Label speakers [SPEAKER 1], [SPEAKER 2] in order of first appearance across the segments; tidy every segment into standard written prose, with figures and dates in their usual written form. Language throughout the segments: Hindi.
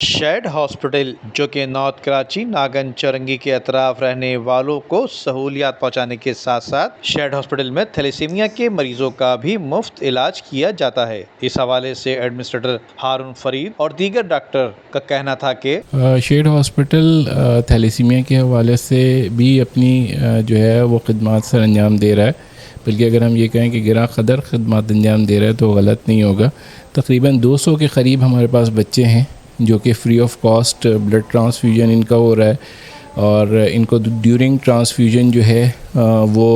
[SPEAKER 1] शेड हॉस्पिटल जो कि नॉर्थ कराची नागन चरंगी के अतराफ रहने वालों को सहूलियात पहुंचाने के साथ साथ शेड हॉस्पिटल में थैलेसीमिया के मरीजों का भी मुफ्त इलाज किया जाता है। इस हवाले से एडमिनिस्ट्रेटर हारून फरीद और दीगर डॉक्टर का कहना था कि
[SPEAKER 2] शेड हॉस्पिटल थैलेसीमिया के हवाले से भी अपनी जो है वो खिदमात सर अंजाम दे रहा है। बल्कि अगर हम ये कहें कि गिरा कदर खिदमत अंजाम दे रहा है तो गलत नहीं होगा। तकरीबन 200 के करीब हमारे पास बच्चे हैं जो कि free of cost blood transfusion इनका हो रहा है और इनको ड्यूरिंग ट्रांसफ्यूजन जो है वो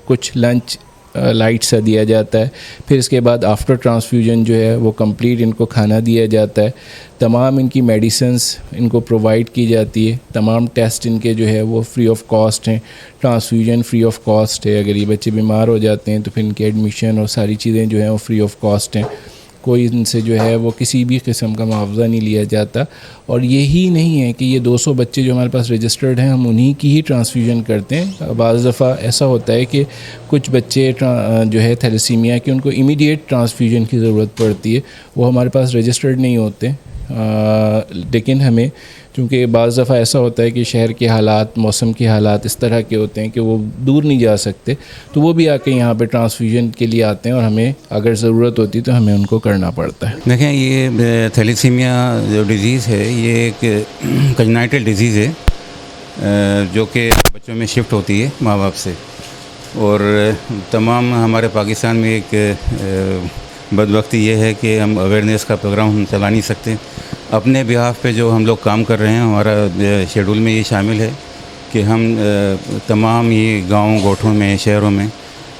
[SPEAKER 2] कुछ लंच लाइट सा दिया जाता है। फिर इसके बाद आफ्टर ट्रांसफ्यूजन जो है वो कंप्लीट इनको खाना दिया जाता है। तमाम इनकी मेडिसिन्स इनको प्रोवाइड की जाती है। तमाम टेस्ट इनके जो है वो फ्री ऑफ कॉस्ट हैं। ट्रांसफ्यूजन फ्री ऑफ कॉस्ट है। अगर ये बच्चे बीमार हो जाते हैं तो फिर इनके एडमिशन और सारी चीज़ें जो हैं वो फ्री ऑफ कॉस्ट हैं। कोई इनसे जो है वो किसी भी किस्म का मुआवजा नहीं लिया जाता। और यही नहीं है कि ये 200 बच्चे जो हमारे पास रजिस्टर्ड हैं हम उन्हीं की ही ट्रांसफ्यूजन करते हैं। बाज़ दफ़ा ऐसा होता है कि कुछ बच्चे जो है थैलेसीमिया के उनको इमीडिएट ट्रांसफ्यूजन की ज़रूरत पड़ती है, वो हमारे पास रजिस्टर्ड नहीं होते। लेकिन हमें क्योंकि बाज़ दफ़ा ऐसा होता है कि शहर के हालात, मौसम के हालात इस तरह के होते हैं कि वो दूर नहीं जा सकते, तो वो भी आके यहाँ पे ट्रांसफ्यूजन के लिए आते हैं और हमें अगर ज़रूरत होती है तो हमें उनको करना पड़ता है।
[SPEAKER 3] देखें, ये थैलेसीमिया जो डिज़ीज़ है ये एक कंजेनाइटल डिज़ीज़ है जो कि बच्चों में शिफ्ट होती है माँ बाप से। और तमाम हमारे पाकिस्तान में एक बदबख्ती ये है कि हम अवेयरनेस का प्रोग्राम हम चला नहीं सकते। अपने बिहाफ पे जो हम लोग काम कर रहे हैं, हमारा शेड्यूल में ये शामिल है कि हम तमाम ये गाँव गोठों में, शहरों में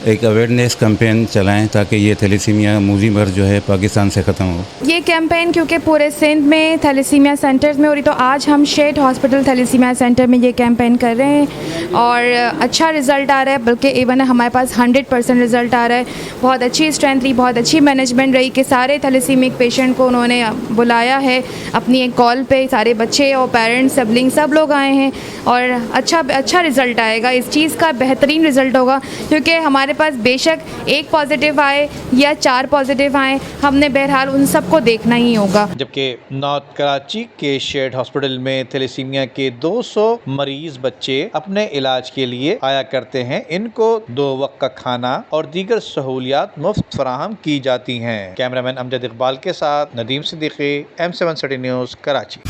[SPEAKER 3] एक अवेयरनेस कैंपेन चलाएं ताकि ये थैलेसीमिया मूजी मर जो है पाकिस्तान से ख़त्म हो।
[SPEAKER 4] ये कैंपेन क्योंकि पूरे सिंध में थैलेसीमिया सेंटर्स में हो रही, तो आज हम शेड हॉस्पिटल थैलेसीमिया सेंटर में ये कैंपेन कर रहे हैं और अच्छा रिज़ल्ट आ रहा है। बल्कि इवन हमारे पास 100% रिज़ल्ट आ रहा है। बहुत अच्छी स्ट्रेंथ रही, बहुत अच्छी मैनेजमेंट रही कि सारे थैलेसीमिक पेशेंट को उन्होंने बुलाया है अपनी एक कॉल पे। सारे बच्चे और पेरेंट्स, सिबलिंग सब लोग आए हैं और अच्छा रिज़ल्ट आएगा। इस चीज़ का बेहतरीन रिज़ल्ट होगा क्योंकि हमारे पास बेशक एक पॉजिटिव आए या 4 पॉजिटिव आए, हमने बहरहाल उन सबको देखना ही होगा।
[SPEAKER 1] जबकि नॉर्थ कराची के शेड हॉस्पिटल में थैलेसीमिया के 200 मरीज बच्चे अपने इलाज के लिए आया करते हैं। इनको 2 वक्त का खाना और दीगर सहूलियात मुफ्त फराहम की जाती हैं। कैमरामैन अमजद इकबाल के साथ Nadeem Siddiqui, M7 city news, Karachi.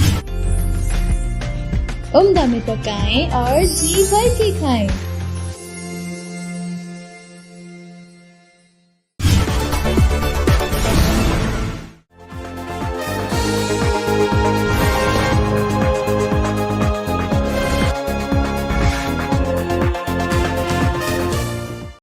[SPEAKER 5] उम्दा में पकाएं और जी भर के खाएं।